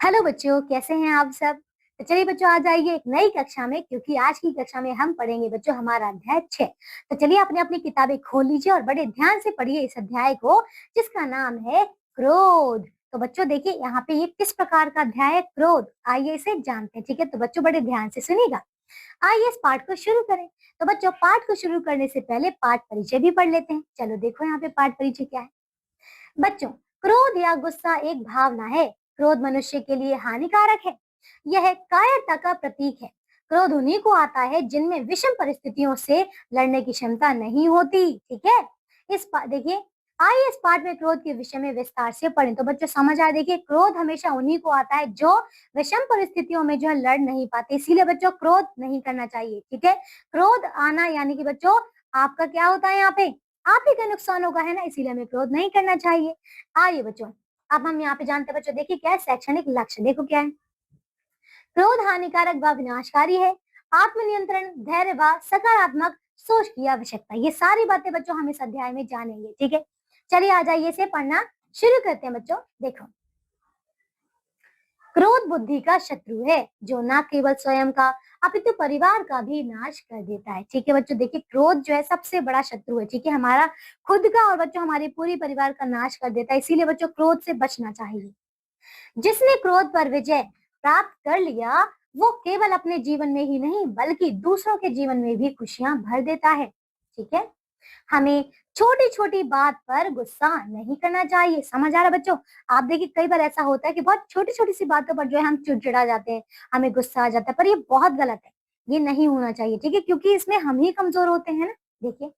Hello बच्चों, कैसे हैं आप सब। तो चलिए बच्चों, आज आइए एक नई कक्षा में, क्योंकि आज की कक्षा में हम पढ़ेंगे बच्चों हमारा अध्याय 6। तो चलिए अपनी अपनी किताबें खोल लीजिए और बड़े ध्यान से पढ़िए इस अध्याय को, जिसका नाम है क्रोध। तो बच्चों देखिए, यहाँ पे ये किस प्रकार का अध्याय है, क्रोध। आइए इसे जानते हैं, ठीक है। तो बच्चों बड़े ध्यान से सुनिएगा। आइए इस पाठ को शुरू करें। तो बच्चों, पाठ को शुरू करने से पहले पाठ परिचय भी पढ़ लेते हैं। चलो देखो यहाँ पे पाठ परिचय क्या है। बच्चों, क्रोध या गुस्सा एक भावना है। क्रोध मनुष्य के लिए हानिकारक है। यह कायरता का प्रतीक है। क्रोध उन्हीं को आता है जिनमें विषम परिस्थितियों से लड़ने की क्षमता नहीं होती, ठीक है। देखिए, आइए इस पाठ में क्रोध के विषय में विस्तार से पढ़ें। तो बच्चों समझ आए। देखिए, क्रोध हमेशा उन्हीं को आता है जो विषम परिस्थितियों में जो है लड़ नहीं पाते। इसीलिए बच्चों क्रोध नहीं करना चाहिए, ठीक है। क्रोध आना यानी कि बच्चों आपका क्या होता है, यहाँ पे आप ही का नुकसान होगा, है ना। इसीलिए हमें क्रोध नहीं करना चाहिए। आइए बच्चों, अब हम यहाँ पे जानते हैं बच्चों, देखिए क्या है शैक्षणिक लक्ष्य। देखो क्या है, क्रोध हानिकारक व विनाशकारी है। आत्मनियंत्रण, धैर्य व सकारात्मक सोच की आवश्यकता। ये सारी बातें बच्चों हम इस अध्याय में जानेंगे, ठीक है। चलिए आ जाइए इसे पढ़ना शुरू करते हैं बच्चों। देखो, क्रोध बुद्धि का शत्रु है, जो न केवल स्वयं का अपितु परिवार का भी नाश कर देता है, ठीक है बच्चों। देखिए, क्रोध जो है सबसे बड़ा शत्रु है, ठीक है। हमारा खुद का और बच्चों हमारे पूरी परिवार का नाश कर देता है। इसीलिए बच्चों क्रोध से बचना चाहिए। जिसने क्रोध पर विजय प्राप्त कर लिया, वो केवल अपने जीवन में ही नहीं बल्कि दूसरों के जीवन में भी खुशियां भर देता है, ठीक है। हमें छोटी छोटी बात पर गुस्सा नहीं करना चाहिए। समझ आ रहा बच्चों। आप देखिए, कई बार ऐसा होता है कि बहुत छोटी छोटी सी बातों पर जो है हम चिड़चिड़ा जाते हैं, हमें गुस्सा आ जाता है, पर ये बहुत गलत है। ये नहीं होना चाहिए, ठीक है, क्योंकि इसमें हम ही कमजोर होते हैं ना। देखिए,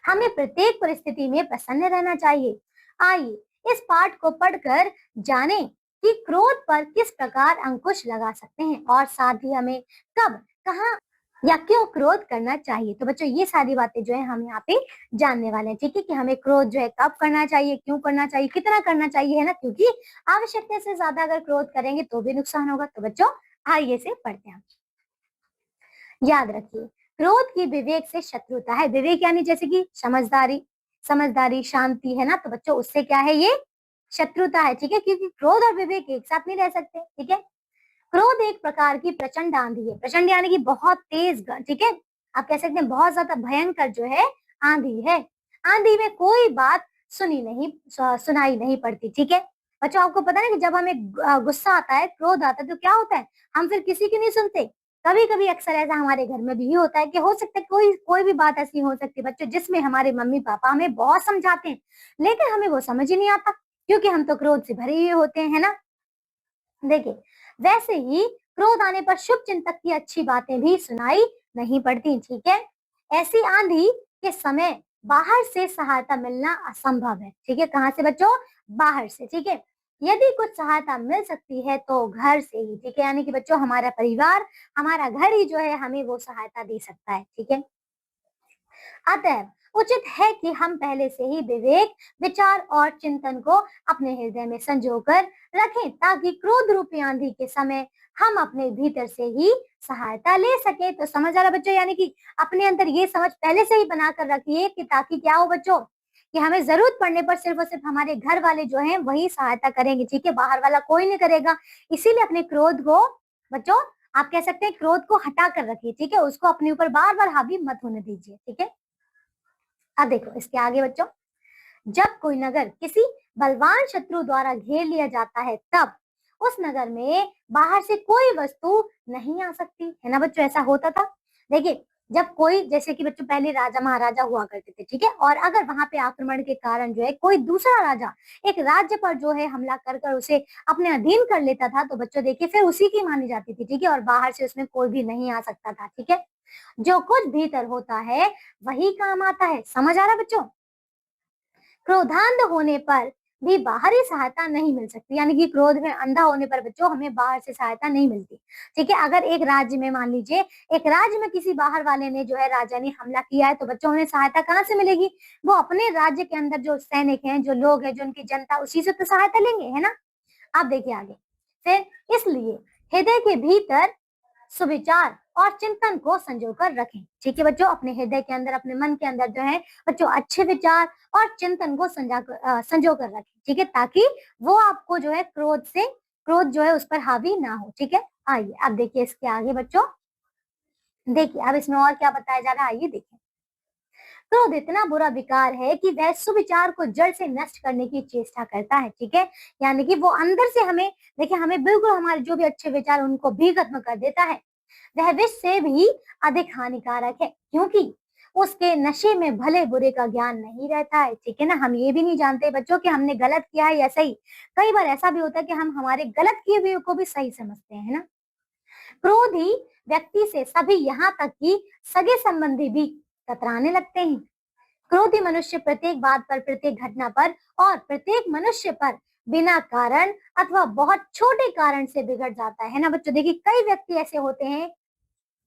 हमें प्रत्येक परिस्थिति में प्रसन्न रहना चाहिए। आइए इस पाठ को पढ़कर जानें कि क्रोध पर किस प्रकार अंकुश लगा सकते हैं और साथ ही हमें कब, कहाँ या क्यों क्रोध करना चाहिए। तो बच्चों ये सारी बातें जो है हम यहाँ पे जानने वाले हैं, ठीक है, कि हमें क्रोध जो है कब करना चाहिए, क्यों करना चाहिए, कितना करना चाहिए, है ना। क्योंकि आवश्यकता से ज्यादा अगर क्रोध करेंगे तो भी नुकसान होगा। तो बच्चों आइए से पढ़ते हैं। याद रखिए, क्रोध की विवेक से शत्रुता है। विवेक यानी जैसे कि समझदारी, समझदारी शांति, है ना। तो बच्चों उससे क्या है, ये शत्रुता है, ठीक है, क्योंकि क्रोध और विवेक एक साथ नहीं रह सकते, ठीक है। क्रोध एक प्रकार की प्रचंड आंधी है। प्रचंड यानी कि बहुत तेज, ठीक है। आप कह सकते हैं बहुत ज्यादा भयंकर जो है आंधी है। आंधी में कोई बात सुनाई नहीं पड़ती, ठीक है। बच्चों आपको पता है ना कि जब हमें गुस्सा आता है, क्रोध आता है, तो क्या होता है, हम फिर किसी की नहीं सुनते। कभी कभी अक्सर ऐसा हमारे घर में भी होता है कि हो सकता है कोई कोई भी बात ऐसी हो सकती है बच्चों, जिसमें हमारे मम्मी पापा हमें बहुत समझाते हैं, लेकिन हमें वो समझ ही नहीं आता, क्योंकि हम तो क्रोध से भरे हुए होते हैं, है ना। देखिए, वैसे ही क्रोध आने पर शुभ चिंतक की अच्छी बातें भी सुनाई नहीं पड़ती, ठीक है। ऐसी आंधी के समय बाहर से सहायता मिलना असंभव है, ठीक है। कहाँ से बच्चों, बाहर से, ठीक है। यदि कुछ सहायता मिल सकती है तो घर से ही, ठीक है, यानी कि बच्चों हमारा परिवार, हमारा घर ही जो है हमें वो सहायता दे सकता है, ठीक है। अतः उचित है कि हम पहले से ही विवेक, विचार और चिंतन को अपने हृदय में संजोकर रखें, ताकि क्रोध रूपी आंधी के समय हम अपने भीतर से ही सहायता ले सके। तो समझ आ रहा बच्चों, यानी कि अपने अंदर ये समझ पहले से ही बनाकर रखिए कि ताकि क्या हो बच्चों, कि हमें जरूरत पड़ने पर सिर्फ और सिर्फ हमारे घर वाले जो हैं वही सहायता करेंगे, ठीक है, बाहर वाला कोई नहीं करेगा। इसीलिए अपने क्रोध को बच्चों, आप कह सकते हैं क्रोध को हटा कर रखिए, ठीक है, उसको अपने ऊपर बार बार हावी मत होने दीजिए, ठीक है। अब देखो इसके आगे बच्चों, जब कोई नगर किसी बलवान शत्रु द्वारा घेर लिया जाता है, तब उस नगर में बाहर से कोई वस्तु नहीं आ सकती, है ना बच्चों। ऐसा होता था। देखिए, जब कोई, जैसे कि बच्चों पहले राजा महाराजा हुआ करते थे, ठीक है, और अगर वहां पे आक्रमण के कारण जो है कोई दूसरा राजा एक राज्य पर जो है हमला कर कर उसे अपने अधीन कर लेता था, तो बच्चों देखिए फिर उसी की मानी जाती थी, ठीक है, और बाहर से उसमें कोई भी नहीं आ सकता था, ठीक है। जो कुछ भीतर होता है वही काम आता है। समझ आ रहा बच्चों। क्रोधांध होने पर भी बाहरी सहायता नहीं मिल सकती, यानी कि क्रोध में अंधा होने पर बच्चों हमें बाहर से सहायता नहीं मिलती, ठीक है। अगर एक राज्य में मान लीजिए, एक राज्य में किसी बाहर वाले ने जो है राजा ने हमला किया है, तो बच्चों उन्हें सहायता कहाँ से मिलेगी, वो अपने राज्य के अंदर जो सैनिक हैं, जो लोग हैं, जो उनकी जनता, उसी से तो सहायता लेंगे, है ना। आप देखिए आगे, फिर इसलिए हृदय के भीतर सुविचार और चिंतन को संजोकर रखें, ठीक है बच्चों। अपने हृदय के अंदर, अपने मन के अंदर जो है बच्चों अच्छे विचार और चिंतन को संजो कर रखें, ठीक है, ताकि वो आपको जो है क्रोध जो है उस पर हावी ना हो। ठीक है, आइए अब देखिए इसके आगे बच्चों, देखिए अब इसमें और क्या बताया जा रहा है, आइए देखिए। क्रोध इतना बुरा विकार है कि वह सुविचार को जड़ से नष्ट करने की चेष्टा करता है। ठीक है, यानी कि वो अंदर से हमें, देखिए हमें बिल्कुल हमारे जो भी अच्छे विचार उनको भी खत्म कर देता है। वह विष से भी अधिक हानिकारक है, क्योंकि उसके नशे में भले बुरे का ज्ञान नहीं रहता है। ठीक है ना, हम ये भी नहीं जानते बच्चों कि हमने गलत किया है या सही। कई बार ऐसा भी होता है कि हम हमारे गलत किए हुए को भी सही समझते हैं, है ना। क्रोधी व्यक्ति से सभी, यहाँ तक कि सगे संबंधी भी कतराने लगते हैं। क्रोधी मनुष्य प्रत्येक बात पर, प्रत्येक घटना पर और प्रत्येक मनुष्य पर बिना कारण अथवा बहुत छोटे कारण से बिगड़ जाता है ना बच्चों। देखिए कई व्यक्ति ऐसे होते हैं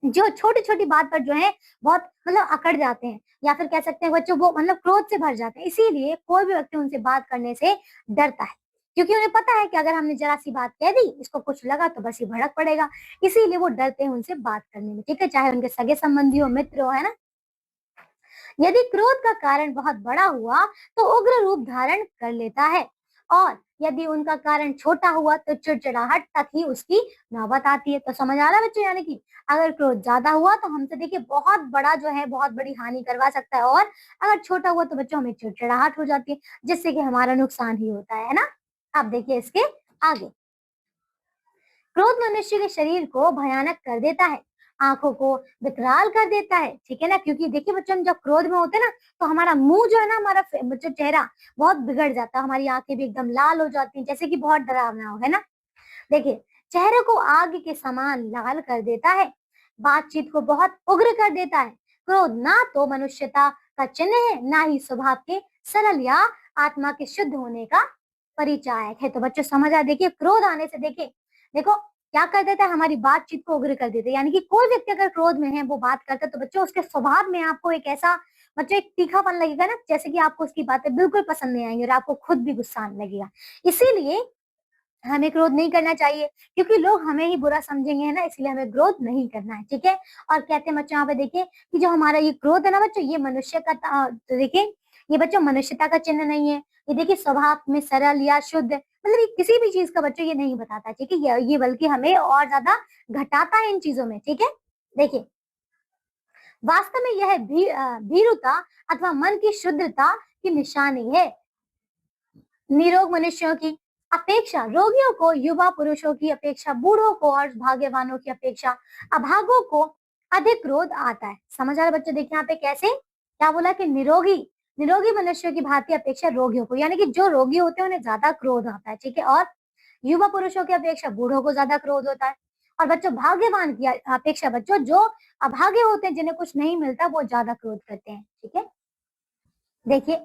जो छोटी छोटी बात पर जो है बहुत मतलब अकड़ जाते हैं, या फिर कह सकते हैं बच्चों वो मतलब क्रोध से भर जाते हैं। इसीलिए कोई भी व्यक्ति उनसे बात करने से डरता है, क्योंकि उन्हें पता है कि अगर हमने जरा सी बात कह दी, इसको कुछ लगा तो बस ये भड़क पड़ेगा। इसीलिए वो डरते हैं उनसे बात करने में। ठीक है, चाहे उनके सगे संबंधी हो, मित्र हो, है ना। यदि क्रोध का कारण बहुत बड़ा हुआ तो उग्र रूप धारण कर लेता है, और यदि उनका कारण छोटा हुआ तो चिड़चिड़ाहट तक ही उसकी नौबत आती है। तो समझ आ रहा है बच्चों, यानी कि अगर क्रोध ज्यादा हुआ तो हमसे देखिए बहुत बड़ा जो है, बहुत बड़ी हानि करवा सकता है, और अगर छोटा हुआ तो बच्चों हमें चिड़चिड़ाहट हो जाती है, जिससे कि हमारा नुकसान ही होता है ना। अब देखिए इसके आगे, क्रोध मनुष्य के शरीर को भयानक कर देता है, आंखों को विकराल कर देता है। ठीक है ना, क्योंकि देखिए बच्चों जब क्रोध में होते हैं ना तो हमारा मुंह जो है ना, हमारा जो चेहरा बहुत बिगड़ जाता है, हमारी आंखें भी एकदम लाल हो जाती हैं, जैसे कि बहुत डरावना हो, है ना। देखिए चेहरे को आग के समान लाल कर देता है, बातचीत को बहुत उग्र कर देता है। क्रोध ना तो मनुष्यता का चिन्ह है, ना ही स्वभाव के सरल या आत्मा के शुद्ध होने का परिचायक है। तो बच्चों समझ आए, देखिए क्रोध आने से देखिए, देखो क्या कर देता है, हमारी बातचीत को उग्र कर देता है। यानी कि कोई व्यक्ति अगर क्रोध में है, वो बात करता है, तो बच्चों उसके स्वभाव में आपको एक ऐसा बच्चों एक तीखापन लगेगा ना, जैसे कि आपको उसकी बातें बिल्कुल पसंद नहीं आएंगी और आपको खुद भी गुस्सा आने लगेगा। इसीलिए हमें क्रोध नहीं करना चाहिए, क्योंकि लोग हमें ही बुरा समझेंगे, है ना। इसलिए हमें क्रोध नहीं करना है। ठीक है, और कहते हैं बच्चों यहाँ पे देखिए कि जो हमारा ये क्रोध है ना बच्चों, ये मनुष्य का तो देखिए ये बच्चों मनुष्यता का चिन्ह नहीं है। ये देखिए स्वभाव में सरल या शुद्ध, मतलब ये किसी भी चीज का बच्चों ये नहीं बताता। ठीक है, ये बल्कि हमें और ज्यादा घटाता है इन चीजों में। ठीक है, देखिए वास्तव में यह भीरुता अथवा मन की शुद्धता की निशानी है। निरोग मनुष्यों की अपेक्षा रोगियों को, युवा पुरुषों की अपेक्षा बूढ़ों को, और भाग्यवानों की अपेक्षा अभागों को अधिक क्रोध आता है। समझ आ रहा बच्चों, देखिए यहाँ पे कैसे क्या बोला कि निरोगी निरोगी मनुष्यों की भांति अपेक्षा रोगियों को, यानी कि जो रोगी होते हैं उन्हें ज्यादा क्रोध आता है। ठीक है, और युवा पुरुषों की अपेक्षा बूढ़ों को ज्यादा क्रोध होता है। और बच्चों भाग्यवान की अपेक्षा बच्चों जो अभागे होते हैं, जिन्हें कुछ नहीं मिलता, वो ज्यादा क्रोध करते हैं। ठीक है, देखिए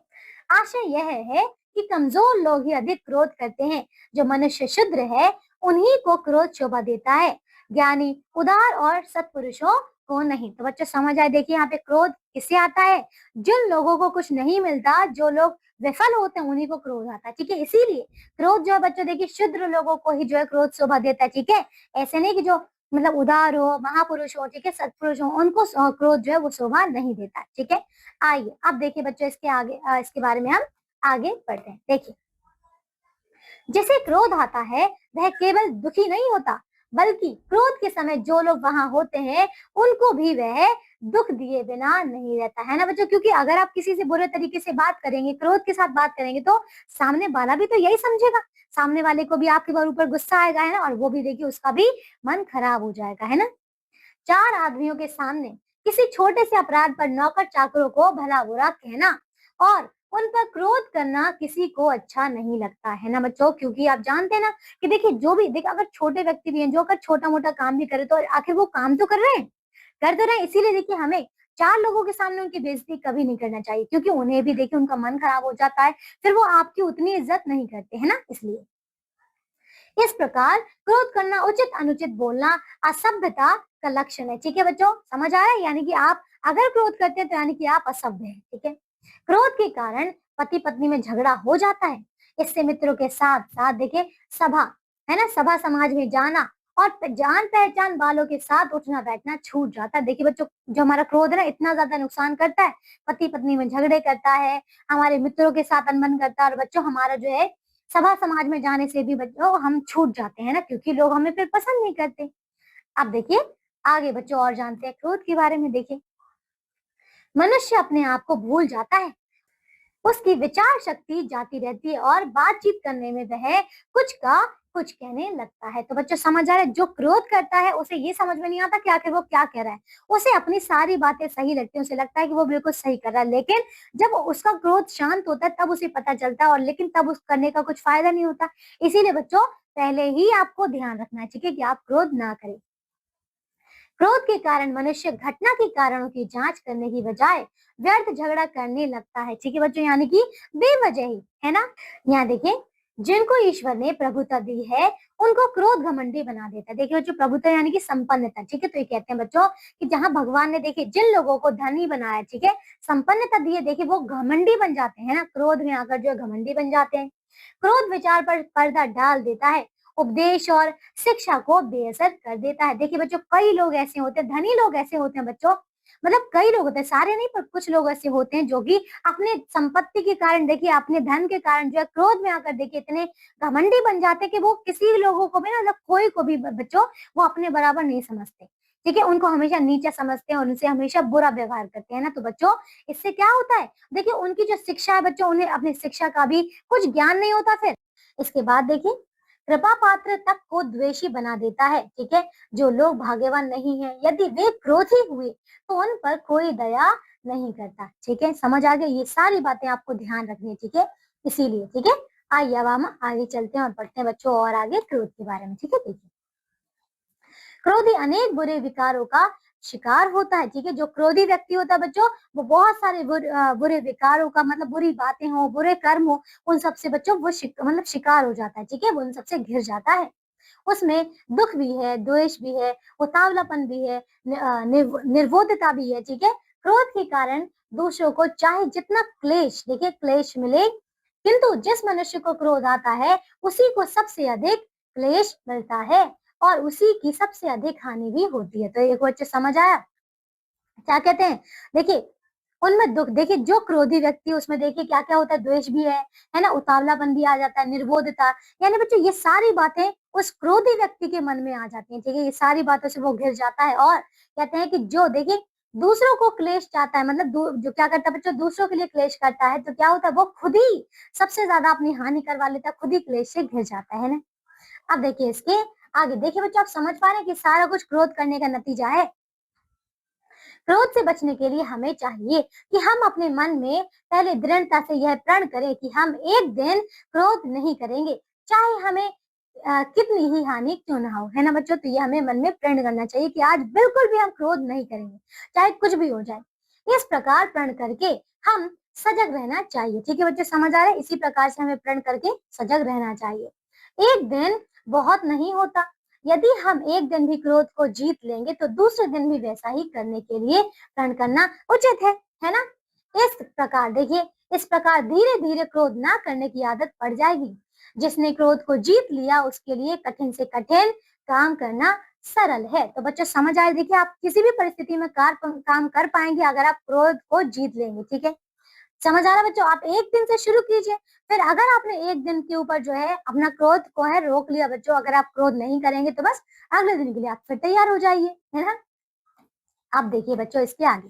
आशय यह है कि कमजोर लोग ही अधिक क्रोध करते हैं, जो मनुष्य शुद्र है उन्हीं को क्रोध शोभा देता है, ज्ञानी उदार और सत्पुरुषों को नहीं। तो बच्चों समझ आए, देखिए यहाँ पे क्रोध किससे आता है, जिन लोगों को कुछ नहीं मिलता, जो लोग विफल होते हैं, उन्हीं को क्रोध आता है। ठीक है, इसीलिए क्रोध जो है बच्चों देखिए शुद्र लोगों को ही जो है क्रोध शोभा देता है। ठीक है, ऐसे नहीं कि जो मतलब उदार हो, महापुरुष हो, ठीक है, सत्पुरुष हो, उनको क्रोध जो है वो शोभा नहीं देता। ठीक है, आइए अब देखिए बच्चों इसके आगे इसके बारे में हम आगे बढ़ते हैं। देखिए जिसे क्रोध आता है वह केवल दुखी नहीं होता, बल्कि क्रोध के समय जो लोग वहां होते हैं उनको भी वह दुख दिए बिना नहीं रहता, है ना बच्चों। क्योंकि अगर आप किसी से बुरे तरीके से बात करेंगे, क्रोध के साथ बात करेंगे, तो सामने वाला भी तो यही समझेगा, सामने वाले को भी आपके ऊपर गुस्सा आएगा, है ना, और वो भी देखिए उसका भी मन खराब हो जाएगा, है ना। चार आदमियों के सामने किसी छोटे से अपराध पर नौकर चाकरों को भला बुरा कहना और उन पर क्रोध करना किसी को अच्छा नहीं लगता, है ना बच्चों। क्योंकि आप जानते हैं ना कि देखिए जो भी देखिए अगर छोटे व्यक्ति भी हैं, जो अगर छोटा मोटा काम भी करे, तो आखिर वो काम तो कर रहे हैं, कर तो रहे हैं। इसीलिए देखिए हमें चार लोगों के सामने उनकी बेइज्जती कभी नहीं करना चाहिए, क्योंकि उन्हें भी देखिए उनका मन खराब हो जाता है, फिर वो आपकी उतनी इज्जत नहीं करते, है ना। इसलिए इस प्रकार क्रोध करना, उचित अनुचित बोलना असभ्यता का लक्षण है। ठीक है बच्चों, समझ आ रहा है, यानी कि आप अगर क्रोध करते हैं तो यानी कि आप असभ्य हैं। ठीक है, क्रोध के कारण पति पत्नी में झगड़ा हो जाता है। इससे मित्रों के साथ साथ देखिए सभा, है ना, सभा समाज में जाना और जान पहचान वालों के साथ उठना बैठना छूट जाता है। देखिए बच्चों जो हमारा क्रोध है ना इतना ज्यादा नुकसान करता है, पति पत्नी में झगड़े करता है, हमारे मित्रों के साथ अनबन करता है, और बच्चों हमारा जो है सभा समाज में जाने से भी बच्चों हम छूट जाते हैं ना, क्योंकि लोग हमें फिर पसंद नहीं करते। अब देखिए आगे बच्चों और जानते हैं क्रोध के बारे में। देखिए मनुष्य अपने आप को भूल जाता है, उसकी विचार शक्ति जाती रहती है और बातचीत करने में वह कुछ का कुछ कहने लगता है। तो बच्चों समझ आ रहा है, जो क्रोध करता है उसे ये समझ में नहीं आता कि आखिर वो क्या कह रहा है। उसे अपनी सारी बातें सही लगती है, उसे लगता है कि वो बिल्कुल सही कर रहा है, लेकिन जब उसका क्रोध शांत होता है तब उसे पता चलता है, और लेकिन तब उस करने का कुछ फायदा नहीं होता। इसीलिए बच्चों पहले ही आपको ध्यान रखना चाहिए कि आप क्रोध ना करें। क्रोध के कारण मनुष्य घटना के कारणों की जांच करने की बजाय व्यर्थ झगड़ा करने लगता है। ठीक है बच्चों, यानी कि बेवजह ही, है ना। यहाँ देखिए जिनको ईश्वर ने प्रभुता दी है उनको क्रोध घमंडी बना देता है। देखिए बच्चों प्रभुता यानी कि संपन्नता। ठीक है, तो ये कहते हैं बच्चों कि जहां भगवान ने देखिए जिन लोगों को धनी बनाया, ठीक है, संपन्नता दी है, देखिए वो घमंडी बन जाते हैं ना, क्रोध में आकर जो है घमंडी बन जाते हैं। क्रोध विचार पर पर्दा डाल देता है, उपदेश और शिक्षा को बेअसर कर देता है। देखिए बच्चों कई लोग ऐसे होते हैं, धनी लोग ऐसे होते हैं बच्चों, मतलब कई लोग होते हैं, सारे नहीं पर कुछ लोग ऐसे होते हैं जो कि अपने संपत्ति के कारण, देखिए अपने धन के कारण जो है क्रोध में आकर देखिए इतने घमंडी बन जाते हैं कि वो किसी लोगों को भी ना, मतलब कोई को भी बच्चों वो अपने बराबर नहीं समझते। ठीक है, उनको हमेशा नीचा समझते हैं और उनसे हमेशा बुरा व्यवहार करते हैं ना। तो बच्चों इससे क्या होता है, देखिए उनकी जो शिक्षा है बच्चों, उन्हें अपनी शिक्षा का भी कुछ ज्ञान नहीं होता। फिर इसके बाद देखिए कृपा पात्र तक को द्वेषी बना देता है। ठीक है, जो लोग भाग्यवान नहीं है यदि वे क्रोधी हुए तो उन पर कोई दया नहीं करता। ठीक है, समझ आ गई, ये सारी बातें आपको ध्यान रखनी है। ठीक है, इसीलिए ठीक है, आइए अब हम आगे चलते हैं और पढ़ते हैं बच्चों और आगे क्रोध के बारे में। ठीक है, देखिए क्रोधी अनेक बुरे विकारों का शिकार होता है। ठीक है, जो क्रोधी व्यक्ति होता है बच्चों वो बहुत सारे बुरे विकारों का, मतलब बुरी बातें हो, बुरे कर्म हो, उन सबसे बच्चों वो मतलब शिकार हो जाता है। ठीक है, वो उन सबसे घिर जाता है। उसमें दुख भी है, द्वेष भी है, उतावलापन भी है, निर्बोधता भी है। ठीक है, क्रोध के कारण दूसरों को चाहे जितना क्लेश, देखिए क्लेश मिले, किंतु जिस मनुष्य को क्रोध आता है उसी को सबसे अधिक क्लेश मिलता है और उसी की सबसे अधिक हानि भी होती है। तो एक बच्चे समझ आया क्या कहते हैं। देखिए उनमें दुख, देखिए जो क्रोधी व्यक्ति उसमें देखिए क्या क्या होता है, द्वेष भी है ना, उतावलापन भी आ जाता है, निर्बोधता, यानी बच्चों ये सारी बातें उस क्रोधी व्यक्ति के मन में आ जाती हैं। ठीक है, ये सारी बातों से वो घिर जाता है और कहते हैं कि जो देखिए दूसरों को क्लेश चाहता है, मतलब जो क्या करता है बच्चों, दूसरों के लिए क्लेश करता है, तो क्या होता है वो खुद ही सबसे ज्यादा अपनी हानि करवा लेता है, खुद ही क्लेश से घिर जाता है ना। अब देखिए इसके आगे देखिए बच्चों, आप समझ पा रहे हैं कि सारा कुछ क्रोध करने का नतीजा है। क्रोध से बचने के लिए हमें चाहिए कि हम अपने मन में पहले दृढ़ता से यह प्रण करें कि हम एक दिन क्रोध नहीं करेंगे, चाहे हमें कितनी ही हानि क्यों ना हो, है ना बच्चों। तो ये हमें मन में प्रण करना चाहिए कि आज बिल्कुल भी हम क्रोध नहीं करेंगे, चाहे कुछ भी हो जाए। इस प्रकार प्रण करके हम सजग रहना चाहिए। ठीक है बच्चों, समझ आ रहे हैं, इसी प्रकार से हमें प्रण करके सजग रहना चाहिए। एक दिन बहुत नहीं होता, यदि हम एक दिन भी क्रोध को जीत लेंगे तो दूसरे दिन भी वैसा ही करने के लिए प्रण करना उचित है ना। इस प्रकार देखिए, इस प्रकार धीरे धीरे क्रोध ना करने की आदत पड़ जाएगी। जिसने क्रोध को जीत लिया उसके लिए कठिन से कठिन काम करना सरल है। तो बच्चों समझ आए, देखिए आप किसी भी परिस्थिति में काम कर पाएंगे अगर आप क्रोध को जीत लेंगे। ठीक है, समझ आ रहा है बच्चों, आप एक दिन से शुरू कीजिए, फिर अगर आपने एक दिन के ऊपर जो है अपना क्रोध को है रोक लिया बच्चों, अगर आप क्रोध नहीं करेंगे तो बस अगले दिन के लिए आप फिर तैयार हो जाइए, है ना। अब देखिए बच्चों इसके आगे,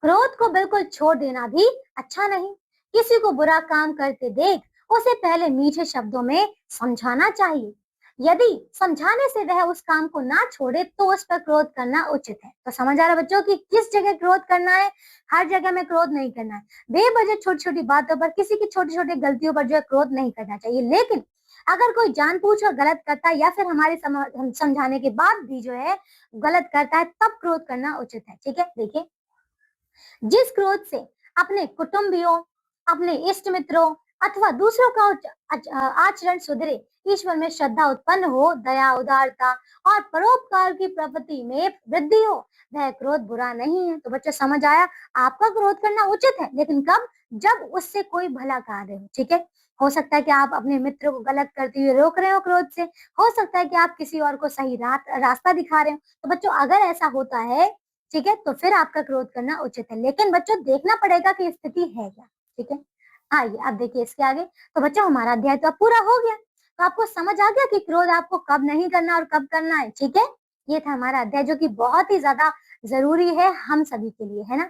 क्रोध को बिल्कुल छोड़ देना भी अच्छा नहीं। किसी को बुरा काम करते देख उसे पहले मीठे शब्दों में समझाना चाहिए। यदि समझाने से वह उस काम को ना छोड़े तो उस पर क्रोध करना उचित है। तो समझ आ रहा है बच्चों कि किस जगह क्रोध करना है, हर जगह में क्रोध नहीं करना है। बेवजह छोटी छोटी बातों पर, किसी की छोटी छोटी गलतियों पर जो है क्रोध नहीं करना चाहिए। लेकिन अगर कोई जानबूझकर गलत करता है या फिर हमारे समझाने के बाद भी जो है गलत करता है तब क्रोध करना उचित है। ठीक है, देखिए जिस क्रोध से अपने कुटुंबियों, अपने इष्ट मित्रों अथवा दूसरों का आचरण सुधरे, ईश्वर में श्रद्धा उत्पन्न हो, दया, उदारता और परोपकार की प्रवृत्ति में वृद्धि हो, वह क्रोध बुरा नहीं है। तो बच्चों समझ आया, आपका क्रोध करना उचित है, लेकिन कब, जब उससे कोई भला कार्य हो। ठीक है, हो सकता है कि आप अपने मित्र को गलत करते हुए रोक रहे हो क्रोध से, हो सकता है कि आप किसी और को सही रास्ता दिखा रहे हो। तो बच्चों अगर ऐसा होता है, ठीक है, तो फिर आपका क्रोध करना उचित है, लेकिन बच्चों देखना पड़ेगा कि स्थिति है क्या। ठीक है, आइए अब देखिए इसके आगे। तो बच्चों हमारा अध्याय तो अब पूरा हो गया। तो आपको समझ आ गया कि क्रोध आपको कब नहीं करना और कब करना है, ठीक है? ये था हमारा अध्याय जो कि बहुत ही ज़्यादा ज़रूरी है हम सभी के लिए, है ना?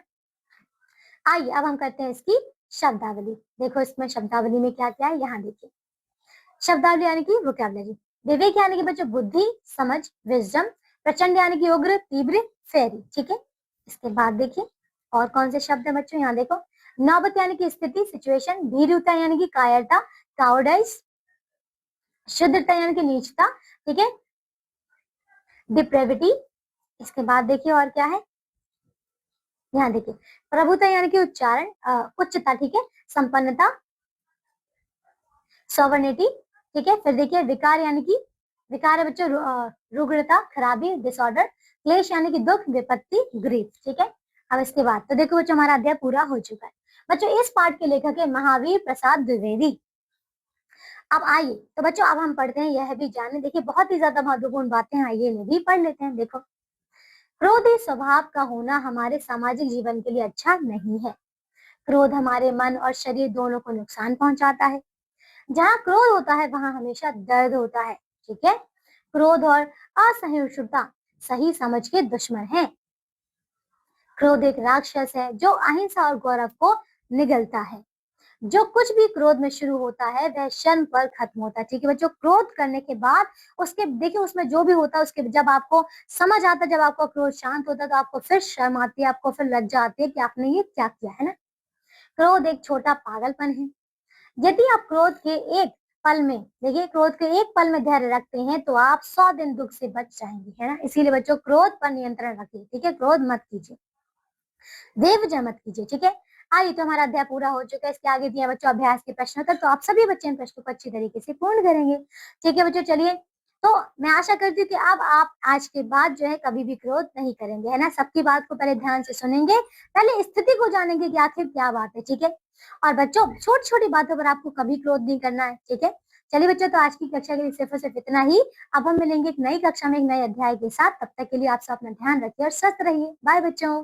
आइए अब हम करते हैं इसकी शब्दावली। देखो इसमें शब्दावली में क्या-क्या है यहाँ देखिए। शब्दावली यानी कि वोकैब्युलरी। विवेक यानी कि बच्चों बुद्धि, समझ, विज़डम। प्रचंड यानी कि उग्र, तीव्र, फेयरी, ठीक है? इसके बाद देखिए और कौन से शब्द है बच्चों यहाँ देखो। नौबत यानी कि स्थिति, सिचुएशन। भीरुता यानी कि कायरता, काउर्डाइज। शुद्धता यानी कि नीचता, ठीक है? डिप्रेविटी। इसके बाद देखिए और क्या है, यहाँ देखिए प्रभुता यानी कि उच्चारण, उच्चता, ठीक है? संपन्नता, सॉवर्निटी, ठीक है? फिर देखिए विकार यानी कि विकार है बच्चों रुग्णता, खराबी, डिसऑर्डर। क्लेश यानी कि दुख, विपत्ति, ग्रीफ, ठीक है? अब इसके बाद तो देखो बच्चों हमारा अध्याय पूरा हो चुका है। बच्चों इस पाठ के लेखक है महावीर प्रसाद द्विवेदी। अब आइए तो बच्चों अब हम पढ़ते हैं यह भी जाने। देखिए बहुत ही ज्यादा महत्वपूर्ण बातें हैं, आइए इन्हें भी पढ़ लेते हैं। देखो क्रोधी स्वभाव का होना हमारे सामाजिक जीवन के लिए अच्छा नहीं है। क्रोध हमारे मन और शरीर दोनों को नुकसान पहुंचाता है। जहाँ क्रोध होता है वहां हमेशा दर्द होता है, ठीक है? क्रोध और असहिष्णुता सही समझ के दुश्मन है। क्रोध एक राक्षस है जो अहिंसा और गौरव को निगलता है। जो कुछ भी क्रोध में शुरू होता है वह क्षण पर खत्म होता है, ठीक है बच्चों? क्रोध करने के बाद उसके देखिए उसमें जो भी होता है उसके जब आपको समझ आता है, जब आपका क्रोध शांत होता है तो आपको फिर शर्म आती है, आपको फिर लज्जा आती है कि आपने ये क्या किया, है ना? क्रोध एक छोटा पागलपन है। यदि आप क्रोध के एक पल में देखिए क्रोध के एक पल में धैर्य रखते हैं तो आप 100 दिन दुख से बच जाएंगे, है ना? इसीलिए बच्चों क्रोध पर नियंत्रण रखिए, ठीक है? क्रोध मत कीजिए, बेवजह मत कीजिए, ठीक है? आइए तो हमारा अध्याय पूरा हो चुका है। इसके आगे दिए बच्चों अभ्यास के प्रश्नोत्तर, तो आप सभी बच्चे इन प्रश्नों को अच्छी तरीके से पूर्ण करेंगे, ठीक है बच्चों? चलिए तो मैं आशा करती हूँ कि अब आप आज के बाद जो है कभी भी क्रोध नहीं करेंगे, है ना? सबकी बात को पहले ध्यान से सुनेंगे, पहले स्थिति को जानेंगे कि आखिर क्या बात है, ठीक है? और बच्चों छोटी-छोटी बातों पर आपको कभी क्रोध नहीं करना है, ठीक है? चलिए बच्चों तो आज की कक्षा के लिए सिर्फ और सिर्फ इतना ही। अब हम मिलेंगे एक नई कक्षा में एक नए अध्याय के साथ। तब तक के लिए आप सब अपना ध्यान रखिए और स्वस्थ रहिए। बाय बच्चों।